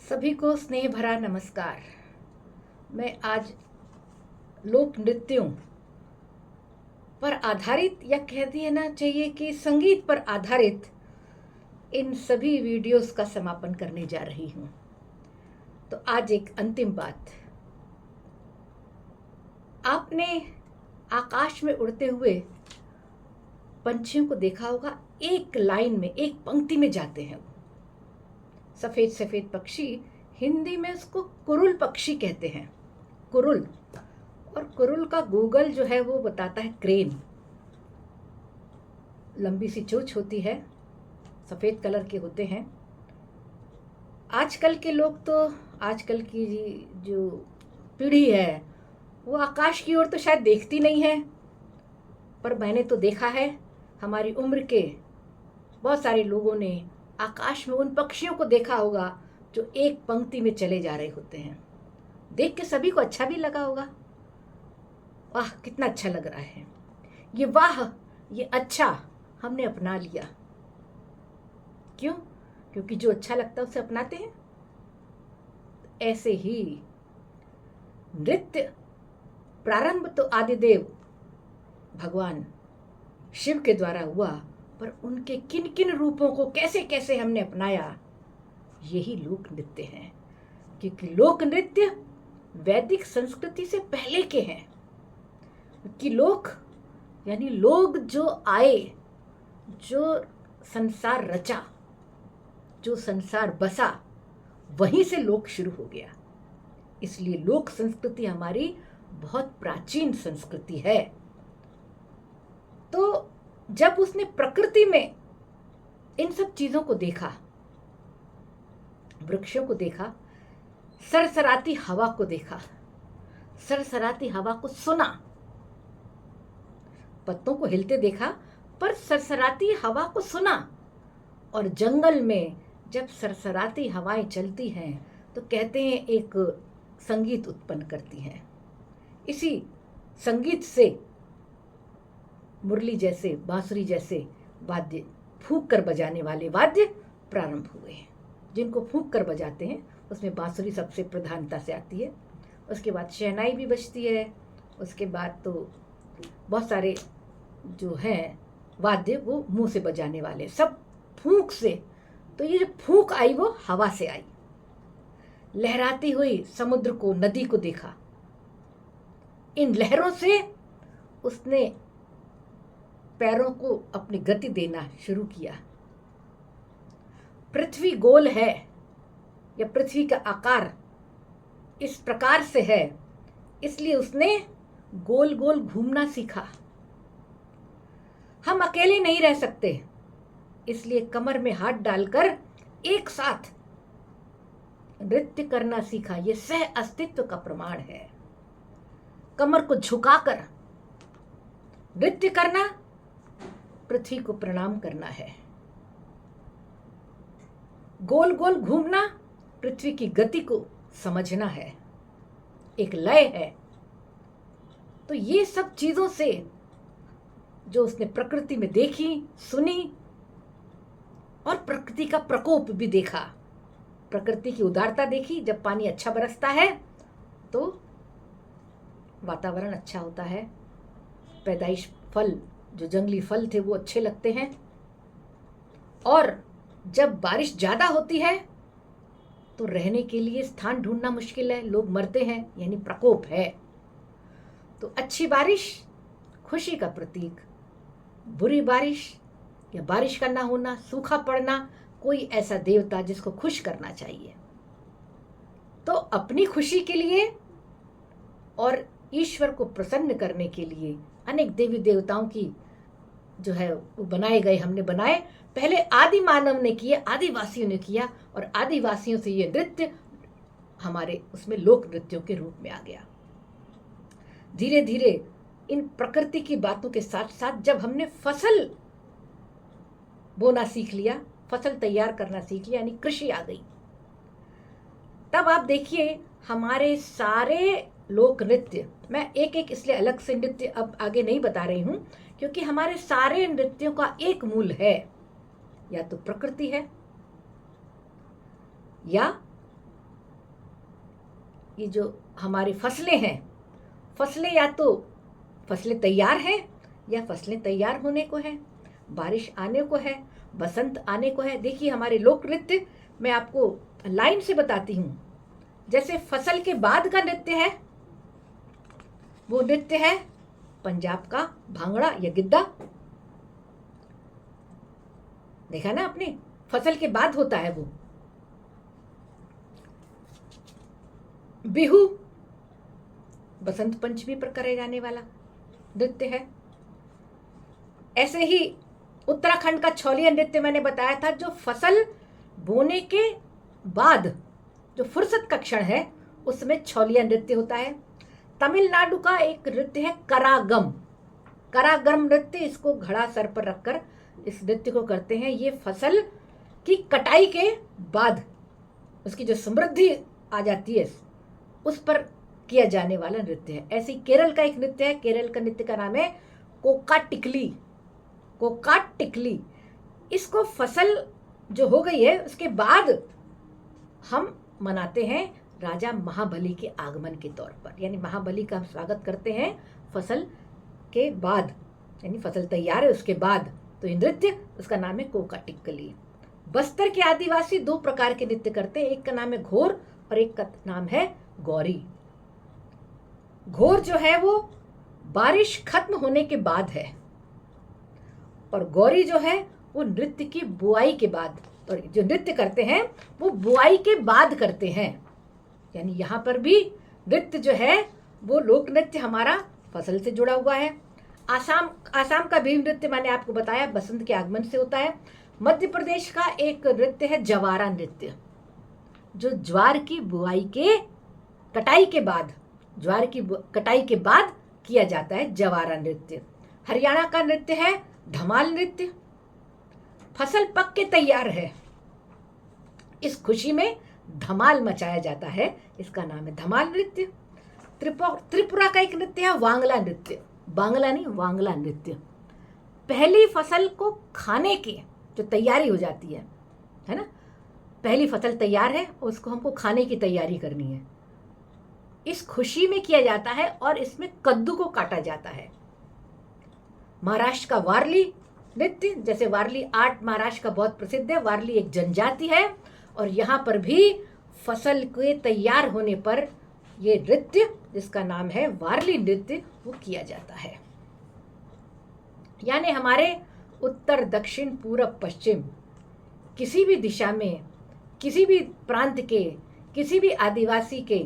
सभी को स्नेह भरा नमस्कार। मैं आज लोक नृत्यों पर आधारित या कह देना चाहिए कि संगीत पर आधारित इन सभी वीडियोस का समापन करने जा रही हूँ। तो आज एक अंतिम बात, आपने आकाश में उड़ते हुए पंछियों को देखा होगा। एक लाइन में, एक पंक्ति में जाते हैं। सफेद सफेद पक्षी, हिंदी में उसको कुरुल पक्षी कहते हैं, कुरुल। और कुरुल का गूगल जो है वो बताता है क्रेन। लंबी सी चोंच होती है, सफेद कलर के होते हैं। आजकल के लोग तो, आजकल की जो पीढ़ी है वो आकाश की ओर तो शायद देखती नहीं है, पर मैंने तो देखा है। हमारी उम्र के बहुत सारे लोगों ने आकाश में उन पक्षियों को देखा होगा जो एक पंक्ति में चले जा रहे होते हैं। देख के सभी को अच्छा भी लगा होगा। वाह कितना अच्छा लग रहा है ये, वाह ये अच्छा हमने अपना लिया। क्यों? क्योंकि जो अच्छा लगता है उसे अपनाते हैं। ऐसे ही नृत्य प्रारंभ तो आदिदेव भगवान शिव के द्वारा हुआ, पर उनके किन किन रूपों को कैसे कैसे हमने अपनाया, यही लोक नृत्य हैं। क्योंकि लोक नृत्य वैदिक संस्कृति से पहले के हैं। कि लोक यानी लोग जो आए, जो संसार रचा, जो संसार बसा, वहीं से लोक शुरू हो गया। इसलिए लोक संस्कृति हमारी बहुत प्राचीन संस्कृति है। तो जब उसने प्रकृति में इन सब चीजों को देखा, वृक्षों को देखा, सरसराती हवा को देखा, सरसराती हवा को सुना, पत्तों को हिलते देखा, पर सरसराती हवा को सुना। और जंगल में जब सरसराती हवाएं चलती हैं तो कहते हैं एक संगीत उत्पन्न करती हैं। इसी संगीत से मुरली जैसे, बांसुरी जैसे वाद्य, फूंक कर बजाने वाले वाद्य प्रारंभ हुए हैं। जिनको फूंक कर बजाते हैं उसमें बांसुरी सबसे प्रधानता से आती है, उसके बाद शहनाई भी बजती है, उसके बाद तो बहुत सारे जो हैं वाद्य वो मुंह से बजाने वाले, सब फूंक से। तो ये जो फूंक आई वो हवा से आई। लहराती हुई समुद्र को, नदी को देखा, इन लहरों से उसने पैरों को अपनी गति देना शुरू किया। पृथ्वी गोल है या पृथ्वी का आकार इस प्रकार से है, इसलिए उसने गोल गोल घूमना सीखा। हम अकेले नहीं रह सकते, इसलिए कमर में हाथ डालकर एक साथ नृत्य करना सीखा। यह सह अस्तित्व का प्रमाण है। कमर को झुकाकर नृत्य करना, पृथ्वी को प्रणाम करना है। गोल गोल घूमना, पृथ्वी की गति को समझना है, एक लय है। तो ये सब चीजों से जो उसने प्रकृति में देखी, सुनी, और प्रकृति का प्रकोप भी देखा, प्रकृति की उदारता देखी। जब पानी अच्छा बरसता है तो वातावरण अच्छा होता है, पैदाइश, फल, जो जंगली फल थे वो अच्छे लगते हैं। और जब बारिश ज्यादा होती है तो रहने के लिए स्थान ढूंढना मुश्किल है, लोग मरते हैं, यानी प्रकोप है। तो अच्छी बारिश खुशी का प्रतीक, बुरी बारिश या बारिश का ना होना, सूखा पड़ना, कोई ऐसा देवता जिसको खुश करना चाहिए। तो अपनी खुशी के लिए और ईश्वर को प्रसन्न करने के लिए अनेक देवी देवताओं की जो है वो बनाए गए, हमने बनाए। पहले आदि मानव ने किए, आदिवासियों ने किया, और आदिवासियों से ये नृत्य हमारे उसमें लोक नृत्यों के रूप में आ गया। धीरे धीरे इन प्रकृति की बातों के साथ साथ जब हमने फसल बोना सीख लिया, फसल तैयार करना सीख लिया, यानी कृषि आ गई, तब आप देखिए हमारे सारे लोक नृत्य, मैं एक एक इसलिए अलग से नृत्य अब आगे नहीं बता रही हूं, क्योंकि हमारे सारे नृत्यों का एक मूल है, या तो प्रकृति है या ये जो हमारी फसलें हैं, फसलें या तो फसलें तैयार हैं या फसलें तैयार होने को है, बारिश आने को है, बसंत आने को है। देखिए हमारे लोक नृत्य मैं आपको लाइन से बताती हूँ। जैसे फसल के बाद का नृत्य है, वो नृत्य है पंजाब का भांगड़ा या गिद्दा। देखा ना आपने, फसल के बाद होता है वो। बिहू बसंत पंचमी पर करे जाने वाला नृत्य है। ऐसे ही उत्तराखंड का छौलिया नृत्य मैंने बताया था, जो फसल बोने के बाद जो फुर्सत का क्षण है उसमें छौलिया नृत्य होता है। तमिलनाडु का एक नृत्य है करागम। करागम नृत्य, इसको घड़ा सर पर रखकर इस नृत्य को करते हैं। ये फसल की कटाई के बाद उसकी जो समृद्धि आ जाती है उस पर किया जाने वाला नृत्य है। ऐसे ही केरल का एक नृत्य है, केरल का नृत्य का नाम है कोका टिकली। कोका टिकली, इसको फसल जो हो गई है उसके बाद हम मनाते हैं राजा महाबली के आगमन के तौर पर, यानी महाबली का हम स्वागत करते हैं फसल के बाद, यानी फसल तैयार है उसके बाद। तो ये नृत्य, उसका नाम है कोका टिकली। बस्तर के आदिवासी दो प्रकार के नृत्य करते हैं, एक का नाम है घोर और एक का नाम है गौरी। घोर जो है वो बारिश खत्म होने के बाद है और गौरी जो है वो नृत्य की बुआई के बाद, और जो नृत्य करते हैं वो बुआई के बाद करते हैं। यानी यहाँ पर भी नृत्य जो है वो लोक नृत्य हमारा फसल से जुड़ा हुआ है। आसाम का भी नृत्य मैंने आपको बताया बसंत के आगमन से होता है। मध्य प्रदेश का एक नृत्य है जवारा नृत्य, जो ज्वार की बुआई के कटाई के बाद, ज्वार की कटाई के बाद किया जाता है जवारा नृत्य। हरियाणा का नृत्य है धमाल नृत्य। फसल पक के तैयार है, इस खुशी में धमाल मचाया जाता है, इसका नाम है धमाल नृत्य। त्रिपुरा का एक नृत्य है वांगला नृत्य। बांग्ला नहीं, वांगला नृत्य। पहली फसल को खाने की जो तैयारी हो जाती है ना, पहली फसल तैयार है उसको हमको खाने की तैयारी करनी है, इस खुशी में किया जाता है और इसमें कद्दू को काटा जाता है। महाराष्ट्र का वारली नृत्य, जैसे वारली आर्ट महाराष्ट्र का बहुत प्रसिद्ध है। वारली एक जनजाति है और यहाँ पर भी फसल के तैयार होने पर ये नृत्य, जिसका नाम है वारली नृत्य, वो किया जाता है। यानी हमारे उत्तर दक्षिण पूरब पश्चिम किसी भी दिशा में, किसी भी प्रांत के, किसी भी आदिवासी के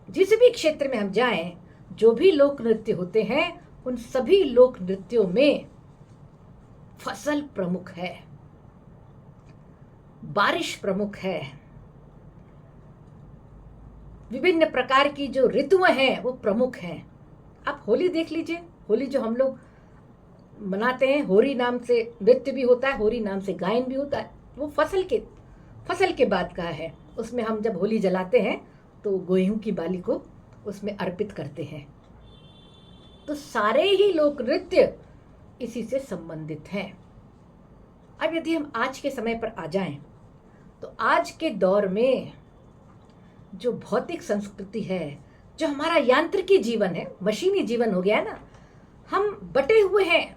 जिस भी क्षेत्र में हम जाएं, जो भी लोक नृत्य होते हैं उन सभी लोक नृत्यों में फसल प्रमुख है, बारिश प्रमुख है, विभिन्न प्रकार की जो ऋतुएं हैं वो प्रमुख हैं। आप होली देख लीजिए, होली जो हम लोग मनाते हैं, होरी नाम से नृत्य भी होता है, होरी नाम से गायन भी होता है। वो फसल के बाद का है। उसमें हम जब होली जलाते हैं तो गेहूं की बाली को उसमें अर्पित करते हैं। तो सारे ही लोक नृत्य इसी से संबंधित हैं। अब यदि हम आज के समय पर आ जाएं, तो आज के दौर में जो भौतिक संस्कृति है, जो हमारा यांत्रिकी जीवन है, मशीनी जीवन हो गया है ना, हम बटे हुए हैं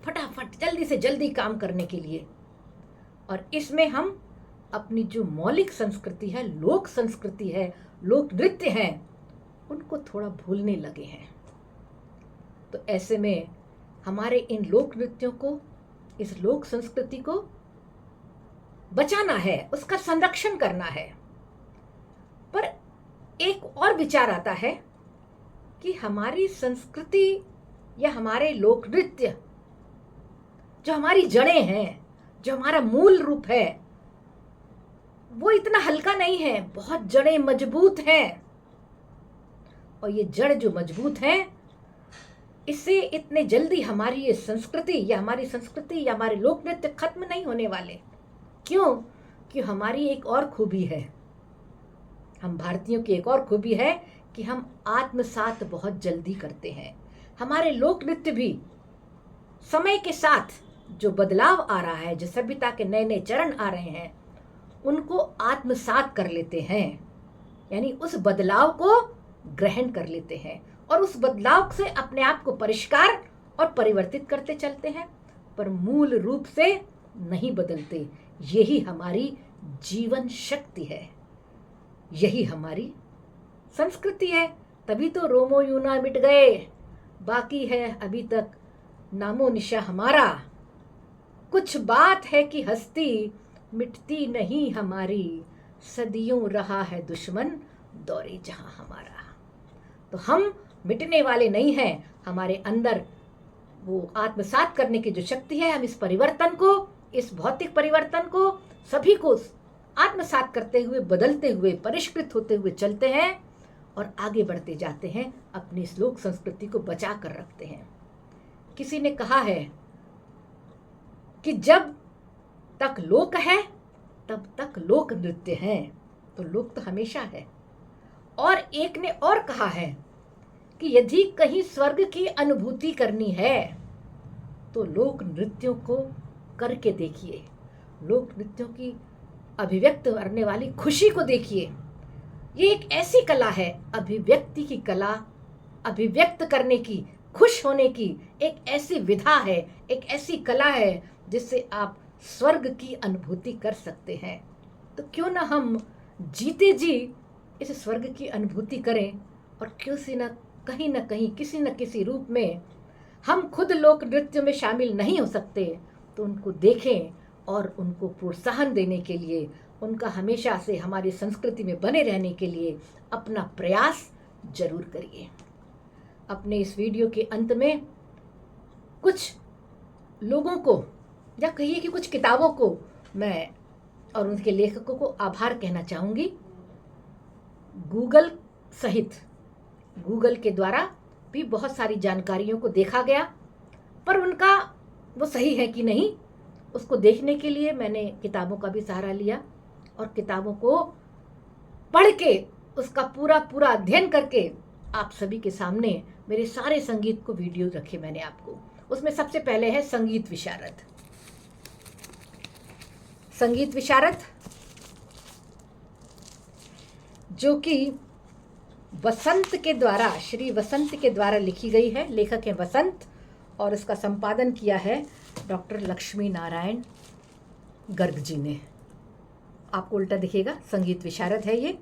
फटाफट जल्दी से जल्दी काम करने के लिए, और इसमें हम अपनी जो मौलिक संस्कृति है, लोक संस्कृति है, लोक नृत्य हैं, उनको थोड़ा भूलने लगे हैं। तो ऐसे में हमारे इन लोक नृत्यों को, इस लोक संस्कृति को बचाना है, उसका संरक्षण करना है। पर एक और विचार आता है कि हमारी संस्कृति या हमारे लोक नृत्य, जो हमारी जड़ें हैं, जो हमारा मूल रूप है, वो इतना हल्का नहीं है, बहुत जड़ें मजबूत हैं। और ये जड़ जो मजबूत हैं, इससे इतने जल्दी हमारी ये संस्कृति या हमारे लोक नृत्य खत्म नहीं होने वाले। क्यों? कि हमारी एक और खूबी है, हम भारतीयों की एक और खूबी है कि हम आत्मसात बहुत जल्दी करते हैं। हमारे लोक नृत्य भी समय के साथ जो बदलाव आ रहा है, जो सभ्यता के नए नए चरण आ रहे हैं, उनको आत्मसात कर लेते हैं। यानी उस बदलाव को ग्रहण कर लेते हैं और उस बदलाव से अपने आप को परिष्कार और परिवर्तित करते चलते हैं, पर मूल रूप से नहीं बदलते। यही हमारी जीवन शक्ति है, यही हमारी संस्कृति है। तभी तो रोमो यूना मिट गए, बाकी है अभी तक नामो निशा हमारा। कुछ बात है कि हस्ती मिटती नहीं हमारी, सदियों रहा है दुश्मन दौरे जहां हमारा। तो हम मिटने वाले नहीं हैं, हमारे अंदर वो आत्मसात करने की जो शक्ति है, हम इस परिवर्तन को, इस भौतिक परिवर्तन को सभी को आत्मसात करते हुए, बदलते हुए, परिष्कृत होते हुए चलते हैं और आगे बढ़ते जाते हैं, अपनी इस लोक संस्कृति को बचा कर रखते हैं। किसी ने कहा है कि जब तक लोक है तब तक लोक नृत्य है, तो लोक तो हमेशा है। और एक ने और कहा है कि यदि कहीं स्वर्ग की अनुभूति करनी है तो लोक नृत्यों को करके देखिए, लोक नृत्यों की अभिव्यक्त करने वाली खुशी को देखिए। ये एक ऐसी कला है, अभिव्यक्ति की कला, अभिव्यक्त करने की, खुश होने की एक ऐसी विधा है, एक ऐसी कला है जिससे आप स्वर्ग की अनुभूति कर सकते हैं। तो क्यों ना हम जीते जी इस स्वर्ग की अनुभूति करें, और क्यों से न कहीं न कहीं, किसी न किसी रूप में हम खुद लोक नृत्य में शामिल नहीं हो सकते तो उनको देखें और उनको प्रोत्साहन देने के लिए, उनका हमेशा से हमारी संस्कृति में बने रहने के लिए अपना प्रयास जरूर करिए। अपने इस वीडियो के अंत में कुछ लोगों को, या कहिए कि कुछ किताबों को मैं और उनके लेखकों को आभार कहना चाहूँगी। गूगल सहित, गूगल के द्वारा भी बहुत सारी जानकारियों को देखा गया, पर उनका वो सही है कि नहीं, उसको देखने के लिए मैंने किताबों का भी सहारा लिया और किताबों को पढ़ के, उसका पूरा अध्ययन करके आप सभी के सामने मेरे सारे संगीत को वीडियो रखे मैंने आपको। उसमें सबसे पहले है संगीत विशारद। संगीत विशारद जो कि वसंत के द्वारा, श्री वसंत के द्वारा लिखी गई है। लेखक है वसंत और इसका संपादन किया है डॉक्टर लक्ष्मी नारायण गर्ग जी ने। आपको उल्टा दिखेगा, संगीत विशारद है ये।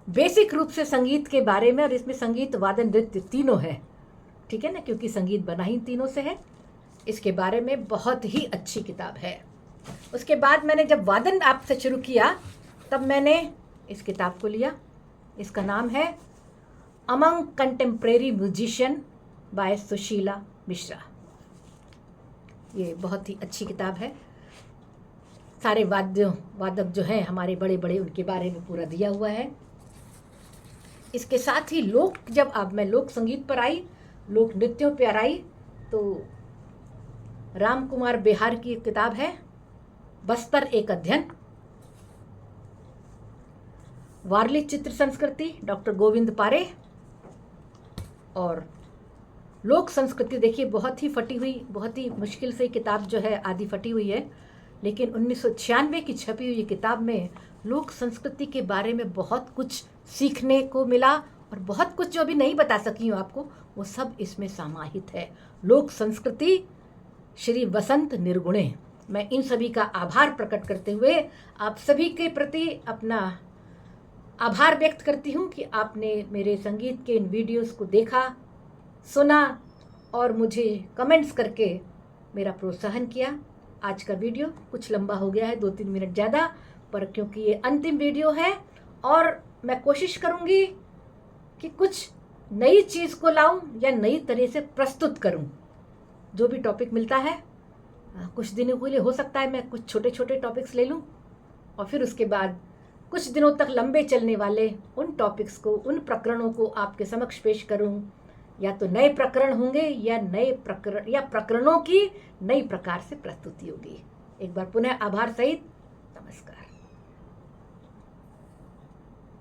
बेसिक रूप से संगीत के बारे में, और इसमें संगीत, वादन, नृत्य तीनों है, ठीक है ना, क्योंकि संगीत बना ही तीनों से है। इसके बारे में बहुत ही अच्छी किताब है। उसके बाद मैंने जब वादन आपसे शुरू किया तब मैंने इस किताब को लिया। इसका नाम है among contemporary musician by Sushila Mishra. ये बहुत ही अच्छी किताब है। सारे वादक जो हैं हमारे बड़े बड़े, उनके बारे में पूरा दिया हुआ है। इसके साथ ही जब अब मैं लोक संगीत पर आई, लोक नृत्यों पर आई, तो राम कुमार बेहार की एक किताब है बस्तर एक अध्ययन। वारली चित्र संस्कृति डॉक्टर गोविंद पारे। और लोक संस्कृति देखिए, बहुत ही फटी हुई, बहुत ही मुश्किल से किताब जो है आधी फटी हुई है, लेकिन 1996 की छपी हुई किताब में लोक संस्कृति के बारे में बहुत कुछ सीखने को मिला, और बहुत कुछ जो अभी नहीं बता सकी हूँ आपको, वो सब इसमें समाहित है। लोक संस्कृति श्री वसंत निर्गुणे। मैं इन सभी का आभार प्रकट करते हुए आप सभी के प्रति अपना आभार व्यक्त करती हूँ कि आपने मेरे संगीत के इन वीडियोस को देखा, सुना और मुझे कमेंट्स करके मेरा प्रोत्साहन किया। आज का वीडियो कुछ लंबा हो गया है, 2-3 मिनट ज़्यादा, पर क्योंकि ये अंतिम वीडियो है और मैं कोशिश करूँगी कि कुछ नई चीज़ को लाऊं या नई तरह से प्रस्तुत करूं। जो भी टॉपिक मिलता है, कुछ दिनों के लिए हो सकता है मैं कुछ छोटे छोटे टॉपिक्स ले लूं, और फिर उसके बाद कुछ दिनों तक लंबे चलने वाले उन टॉपिक्स को, उन प्रकरणों को आपके समक्ष पेश करूं। या तो नए प्रकरण होंगे या प्रकरणों की नई प्रकार से प्रस्तुति होगी। एक बार पुनः आभार सहित नमस्कार।